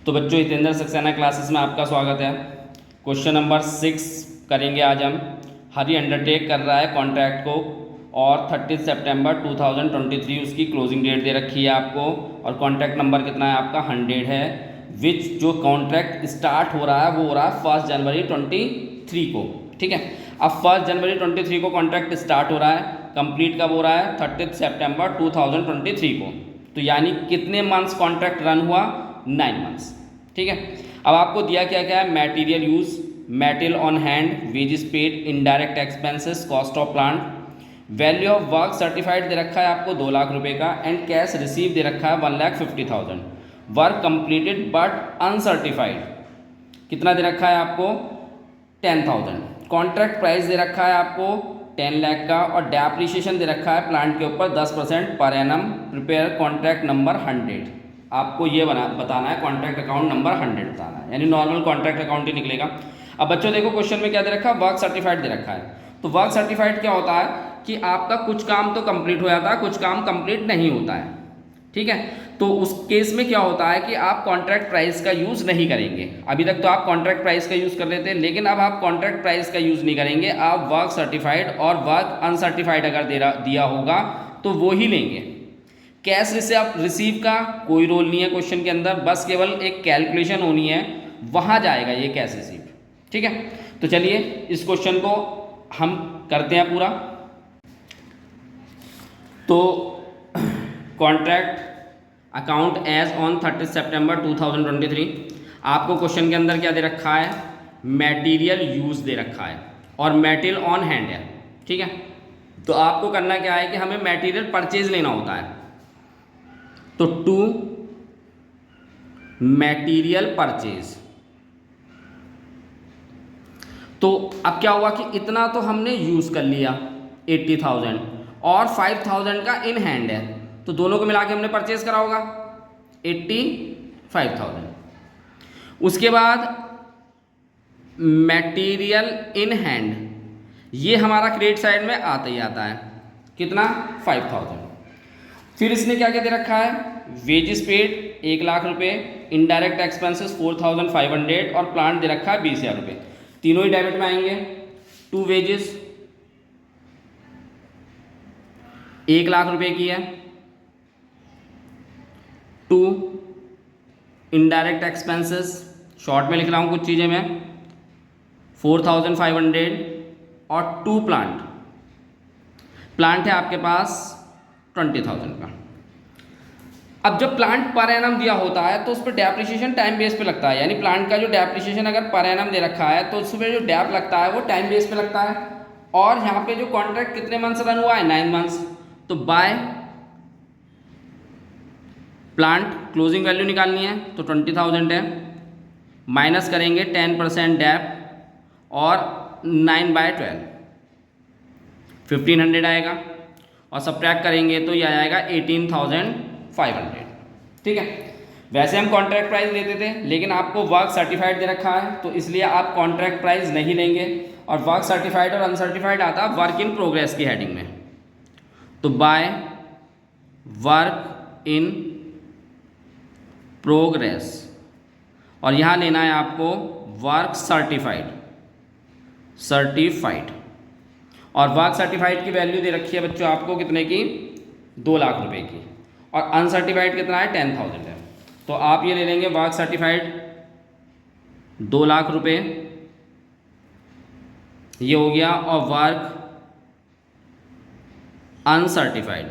तो बच्चों, हितेंद्र सक्सेना क्लासेस में आपका स्वागत है। क्वेश्चन नंबर 6 करेंगे आज हम। हरी अंडरटेक कर रहा है कॉन्ट्रैक्ट को और 30 सितंबर 2023 उसकी क्लोजिंग डेट दे रखी है आपको, और कॉन्ट्रैक्ट नंबर कितना है आपका 100 है। विच जो कॉन्ट्रैक्ट स्टार्ट हो रहा है वो हो रहा है 1 जनवरी 23 को। ठीक है, अब 1 जनवरी 23 को कॉन्ट्रैक्ट स्टार्ट हो रहा है, कंप्लीट कब हो रहा है 30 सितंबर 2023 को। तो यानी कितने मंथ्स कॉन्ट्रैक्ट रन हुआ, 9 मंथ्स। ठीक है, अब आपको दिया क्या क्या है, material use, material on hand, wages paid, indirect expenses, cost of plant, value of work certified दे रखा है आपको 2 लाख रुपए का, एंड कैश रिसीव दे रखा है 1,50,000। वर्क कंप्लीटेड बट अनसर्टिफाइड कितना दे रखा है आपको 10,000। कॉन्ट्रैक्ट प्राइस दे रखा है आपको 10 लाख का, और डेप्रिसिएशन दे रखा है प्लांट के ऊपर 10% per annum. Prepare contract number 100। आपको ये बताना है कॉन्ट्रैक्ट अकाउंट नंबर 100 बताना है, यानी नॉर्मल कॉन्ट्रैक्ट अकाउंट ही निकलेगा। अब बच्चों देखो, क्वेश्चन में क्या दे रखा है, वर्क सर्टिफाइड दे रखा है। तो वर्क सर्टिफाइड क्या होता है कि आपका कुछ काम तो कंप्लीट हो जाता है, कुछ काम कंप्लीट नहीं होता है। ठीक है, तो उस केस में क्या होता है कि आप कॉन्ट्रैक्ट प्राइस का यूज़ नहीं करेंगे। अभी तक तो आप कॉन्ट्रैक्ट प्राइस का यूज़ कर रहे थे, लेकिन अब आप कॉन्ट्रैक्ट प्राइस का यूज़ नहीं करेंगे, आप वर्क सर्टिफाइड और वर्क अनसर्टिफाइड अगर दिया होगा तो वो ही लेंगे। कैश रिसीव का कोई रोल नहीं है क्वेश्चन के अंदर, बस केवल एक कैलकुलेशन होनी है, वहाँ जाएगा ये कैश रिसीव। ठीक है, तो चलिए इस क्वेश्चन को हम करते हैं पूरा। तो कॉन्ट्रैक्ट अकाउंट एज ऑन 30 सितंबर 2023, आपको क्वेश्चन के अंदर क्या दे रखा है, मटेरियल यूज दे रखा है और मटेरियल ऑन हैंड है। ठीक है, तो आपको करना क्या है कि हमें मटेरियल परचेज लेना होता है। तो टू मटेरियल परचेज, तो अब क्या हुआ कि इतना तो हमने यूज कर लिया 80,000, और 5,000 का इन हैंड है, तो दोनों को मिला के हमने परचेज करा होगा 85,000। उसके बाद मटेरियल इन हैंड, ये हमारा क्रेडिट साइड में आता ही आता है, कितना 5,000। फिर इसने क्या क्या दे रखा है, वेजेस पेड 1 लाख रुपए, इनडायरेक्ट एक्सपेंसेस 4,500, और प्लांट दे रखा है 20,000 रुपये। तीनों ही डेबिट में आएंगे। टू वेजेस 1 लाख रुपए की है, टू इनडायरेक्ट एक्सपेंसेस, शॉर्ट में लिख रहा हूँ कुछ चीज़ें मैं, 4,500, और टू प्लांट है आपके पास 20,000 का। अब जब प्लांट पर एनम दिया होता है तो उस पर डेप्रिसिएशन टाइम बेस पे लगता है, यानी प्लांट का जो डेप्रिसिएशन अगर पर एनम दे रखा है तो उसमें जो डेप लगता है वो टाइम बेस पे लगता है। और यहाँ पे जो कॉन्ट्रैक्ट कितने मंथ्स रन हुआ है, 9 मंथ्स। तो बाय प्लांट क्लोजिंग वैल्यू निकालनी है, तो 20,000 है, माइनस करेंगे 10% डेप, और 9/12 1500 आएगा, और सब्ट्रैक्ट करेंगे तो यह आएगा 18,500। ठीक है, वैसे हम कॉन्ट्रैक्ट प्राइस लेते थे, लेकिन आपको वर्क सर्टिफाइड दे रखा है तो इसलिए आप कॉन्ट्रैक्ट प्राइस नहीं लेंगे, और वर्क सर्टिफाइड और अनसर्टिफाइड आता है वर्क इन प्रोग्रेस की हेडिंग में। तो बाय वर्क इन प्रोग्रेस, और यहाँ लेना है आपको वर्क सर्टिफाइड, और वर्क सर्टिफाइड की वैल्यू दे रखी है बच्चों आपको कितने की, 2 लाख रुपए की, और अनसर्टिफाइड कितना है 10,000 है। तो आप ये ले लेंगे वर्क सर्टिफाइड 2 लाख रुपए, ये हो गया, और वर्क अनसर्टिफाइड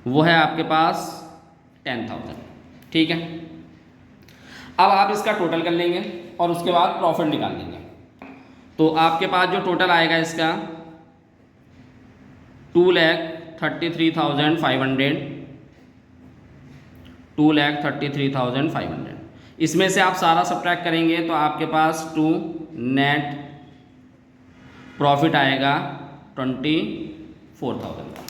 वो है आपके पास 10,000। ठीक है, अब आप इसका टोटल कर लेंगे और उसके बाद प्रॉफिट निकाल लेंगे। तो आपके पास जो टोटल आएगा इसका 2,33,500, 2,33,500। इसमें से आप सारा सब्ट्रैक्ट करेंगे तो आपके पास 2 नेट प्रॉफिट आएगा 24,000 का।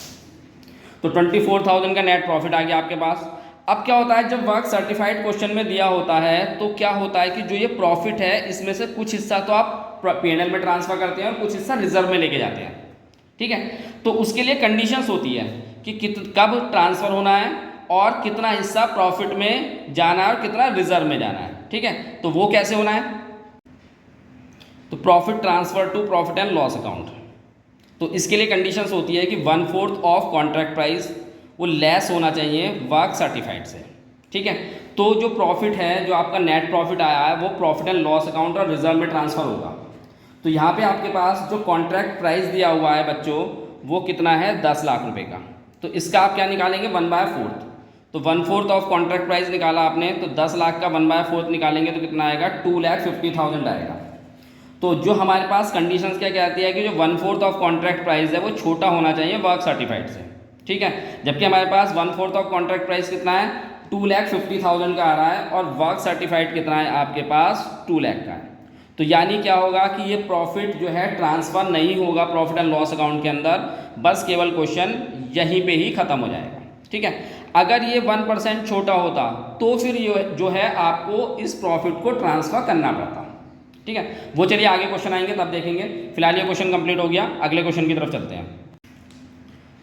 तो 24,000 का नेट प्रॉफिट आ गया आपके पास। अब क्या होता है, जब वर्क सर्टिफाइड क्वेश्चन में दिया होता है तो क्या होता है कि जो ये प्रॉफिट है इसमें से कुछ हिस्सा तो आप P&L में ट्रांसफर करते हैं और कुछ हिस्सा रिजर्व में लेके जाते हैं। ठीक है, तो उसके लिए कंडीशंस होती है कि कब ट्रांसफ़र होना है, और कितना हिस्सा प्रॉफिट में जाना है और कितना रिजर्व में जाना है। ठीक है, तो वो कैसे होना है, तो profit transfer to profit and loss account. तो इसके लिए कंडीशंस होती है कि 1/4 ऑफ कॉन्ट्रैक्ट प्राइस वो लेस होना चाहिए वर्क सर्टिफाइड से। ठीक है, तो जो प्रॉफिट है, जो आपका नेट प्रॉफिट आया है, वो प्रॉफिट एंड लॉस अकाउंट और रिजर्व में ट्रांसफ़र होगा। तो यहाँ पे आपके पास जो कॉन्ट्रैक्ट प्राइस दिया हुआ है बच्चों, वो कितना है, 10 लाख रुपए का। तो इसका आप क्या निकालेंगे, 1/4। तो 1/4 ऑफ कॉन्ट्रैक्ट प्राइस निकाला आपने, तो 10 लाख का 1/4 निकालेंगे तो कितना आएगा, 2,50,000 आएगा। तो जो हमारे पास कंडीशंस क्या कहती है कि जो 1/4 ऑफ कॉन्ट्रैक्ट प्राइस है वो छोटा होना चाहिए वर्क सर्टिफाइड से। ठीक है, जबकि हमारे पास 1/4 ऑफ कॉन्ट्रैक्ट प्राइस कितना है, 2,50,000 का आ रहा है और वर्क सर्टिफाइड कितना है आपके पास, 2 लाख का है। तो यानी क्या होगा कि ये प्रॉफिट जो है ट्रांसफ़र नहीं होगा प्रॉफिट एंड लॉस अकाउंट के अंदर, बस केवल क्वेश्चन यहीं पे ही ख़त्म हो जाएगा। ठीक है, अगर ये 1% छोटा होता तो फिर ये जो है आपको इस प्रॉफिट को ट्रांसफ़र करना पड़ता। ठीक है, वो चलिए आगे क्वेश्चन आएंगे तब देखेंगे। फिलहाल ये क्वेश्चन कंप्लीट हो गया, अगले क्वेश्चन की तरफ चलते हैं।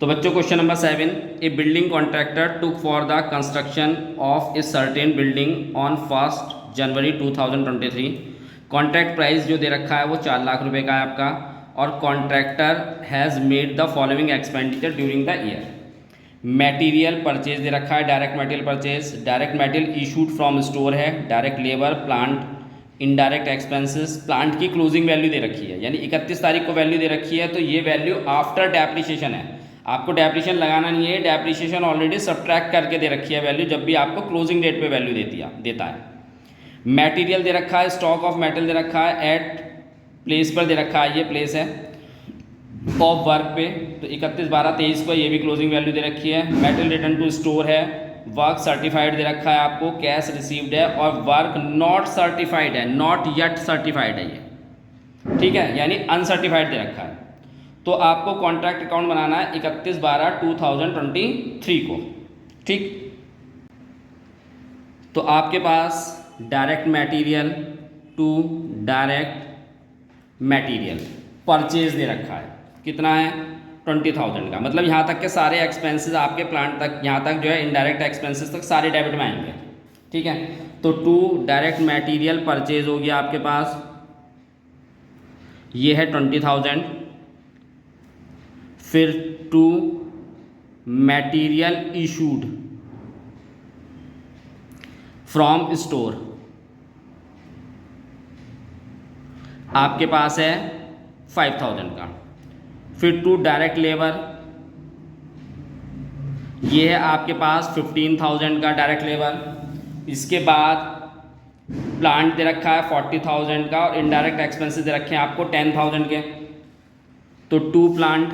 तो बच्चों question number 7, A building contractor took for the construction of a certain building on 1 January 2023। Contract price जो दे रखा है वो 4 लाख रुपए का है आपका, और contractor has made the following expenditure during the year. Material purchase दे रखा है, direct material purchase, direct material issued from store है, direct labour, plant, indirect expenses. Plant की क्लोजिंग वैल्यू दे रखी है, यानी 31 तारीख को वैल्यू दे रखी है, तो ये वैल्यू आफ्टर डेप्रिसिएशन है, आपको डेप्रिसिएशन लगाना नहीं है, डेप्रिसिएशन ऑलरेडी सब्ट्रैक्ट करके दे रखी है वैल्यू, जब भी आपको क्लोजिंग डेट पे वैल्यू देता है। मटेरियल दे रखा है, स्टॉक ऑफ मेटल दे रखा है, एट प्लेस पर दे रखा है, ये प्लेस है ऑफ वर्क पे, तो 31/12/23 को ये भी क्लोजिंग वैल्यू दे रखी है। मेटल रिटर्न टू स्टोर है, वर्क सर्टिफाइड दे रखा है आपको, कैश रिसीव्ड है, और वर्क नॉट सर्टिफाइड है, नॉट येट सर्टिफाइड है ये। ठीक है, यानी अनसर्टिफाइड दे रखा है। तो आपको कॉन्ट्रैक्ट अकाउंट बनाना है 31/12/2023 को। ठीक, तो आपके पास direct material to direct material purchase दे रखा है, कितना है, 20,000 का। मतलब यहाँ तक के सारे एक्सपेंसेस आपके प्लांट तक, यहाँ तक जो है इनडायरेक्ट एक्सपेंसेस तक सारे डेबिट में आएंगे। ठीक है, तो टू डायरेक्ट मटेरियल परचेज हो गया आपके पास, ये है 20,000। फिर to material issued from store आपके पास है 5,000 का। फिर टू डायरेक्ट लेबर, ये है आपके पास 15,000 का डायरेक्ट लेबर। इसके बाद प्लांट दे रखा है 40,000 का, और इनडायरेक्ट एक्सपेंसेस दे रखे हैं आपको 10,000 के। तो टू प्लांट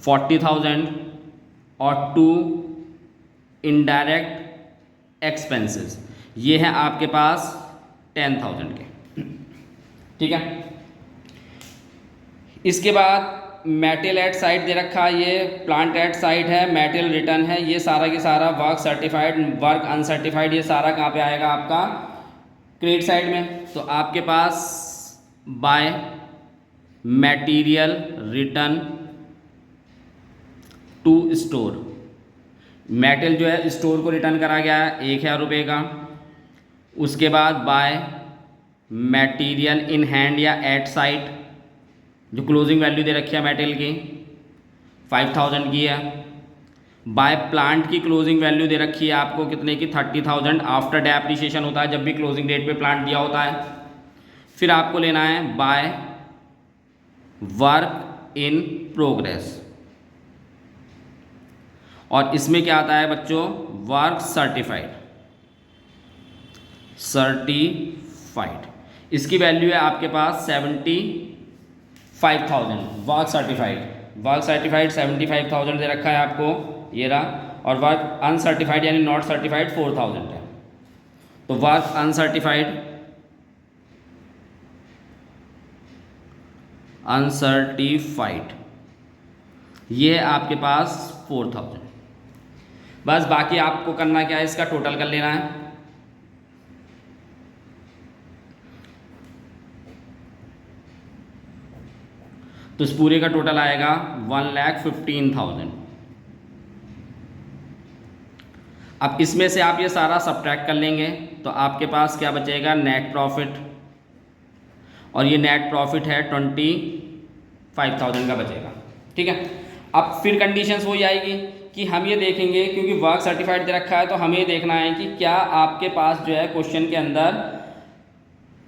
40,000 और टू इनडायरेक्ट एक्सपेंसेस, ये है आपके पास 10,000 के। ठीक है, इसके बाद मेटल एट साइट दे रखा है, ये प्लांट एट साइट है, मेटल रिटर्न है, ये सारा के सारा वर्क सर्टिफाइड, वर्क अनसर्टिफाइड, ये सारा कहाँ पे आएगा आपका, क्रेडिट साइड में। तो आपके पास by material return to store, metal जो है स्टोर को रिटर्न करा गया है 1,000 रुपये का। उसके बाद बाय मटेरियल इन हैंड या एट साइट, जो क्लोजिंग वैल्यू दे रखी है मेटल की 5,000 की है। बाय प्लांट की क्लोजिंग वैल्यू दे रखी है आपको कितने की, 30,000 आफ्टर डेप्रिसिएशन होता है, जब भी क्लोजिंग डेट पे प्लांट दिया होता है। फिर आपको लेना है बाय वर्क इन प्रोग्रेस, और इसमें क्या आता है बच्चों, वर्क सर्टिफाइड, इसकी वैल्यू है आपके पास 75,000 वर्क सर्टिफाइड। वर्क सर्टिफाइड 75,000 दे रखा है आपको, ये रहा, और वर्क अनसर्टिफाइड यानी नॉट सर्टिफाइड 4,000 है। तो वर्क अनसर्टिफाइड ये है आपके पास 4,000। बस बाकी आपको करना क्या है, इसका टोटल कर लेना है। तो इस पूरे का टोटल आएगा 1,15,000। अब इसमें से आप ये सारा सब्ट्रैक्ट कर लेंगे तो आपके पास क्या बचेगा, नेट प्रॉफिट, और ये नेट प्रॉफिट है 25,000 का बचेगा। ठीक है, अब फिर कंडीशंस वही आएगी कि हम ये देखेंगे, क्योंकि वर्क सर्टिफाइड दे रखा है तो हमें देखना है कि क्या आपके पास जो है क्वेश्चन के अंदर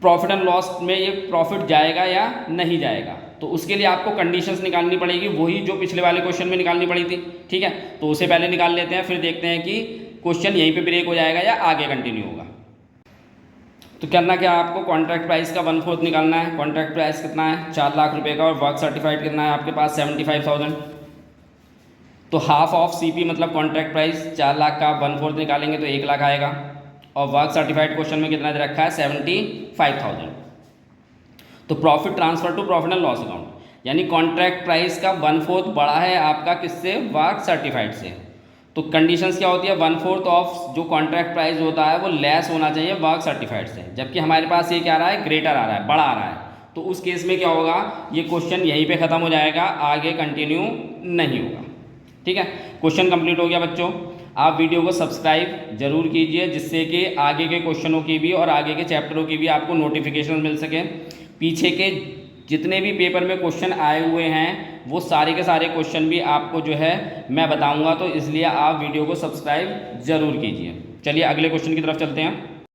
प्रॉफिट एंड लॉस में ये प्रॉफिट जाएगा या नहीं जाएगा। तो उसके लिए आपको कंडीशंस निकालनी पड़ेगी, वही जो पिछले वाले क्वेश्चन में निकालनी पड़ी थी। ठीक है, तो उसे पहले निकाल लेते हैं, फिर देखते हैं कि क्वेश्चन यहीं पे ब्रेक हो जाएगा या आगे कंटिन्यू होगा। तो करना क्या, आपको कॉन्ट्रैक्ट प्राइस का 1/4 निकालना है। कॉन्ट्रैक्ट प्राइस कितना है, 4 लाख रुपए का, और वर्क सर्टिफाइड कितना है आपके पास 75,000। तो हाफ ऑफ सीपी मतलब कॉन्ट्रैक्ट प्राइस 4 लाख का 1/4 निकालेंगे तो 1 लाख आएगा, और वर्क सर्टिफाइड क्वेश्चन में कितना दे रखा है 75,000। तो profit transfer to profit and loss account, यानी कॉन्ट्रैक्ट प्राइस का 1/4 बढ़ा है आपका किससे, वर्क सर्टिफाइड से। तो कंडीशंस क्या होती है, 1/4 ऑफ जो कॉन्ट्रैक्ट प्राइस होता है वो लेस होना चाहिए वर्क सर्टिफाइड से, जबकि हमारे पास ये क्या आ रहा है, ग्रेटर आ रहा है, बड़ा आ रहा है। तो उस केस में क्या होगा, ये क्वेश्चन यहीं पे ख़त्म हो जाएगा, आगे कंटिन्यू नहीं होगा। ठीक है, क्वेश्चन कंप्लीट हो गया बच्चों। आप वीडियो को सब्सक्राइब जरूर कीजिए, जिससे कि आगे के क्वेश्चनों की भी और आगे के चैप्टरों की भी आपको नोटिफिकेशन मिल सके। पीछे के जितने भी पेपर में क्वेश्चन आए हुए हैं वो सारे के सारे क्वेश्चन भी आपको जो है मैं बताऊंगा, तो इसलिए आप वीडियो को सब्सक्राइब ज़रूर कीजिए। चलिए अगले क्वेश्चन की तरफ चलते हैं।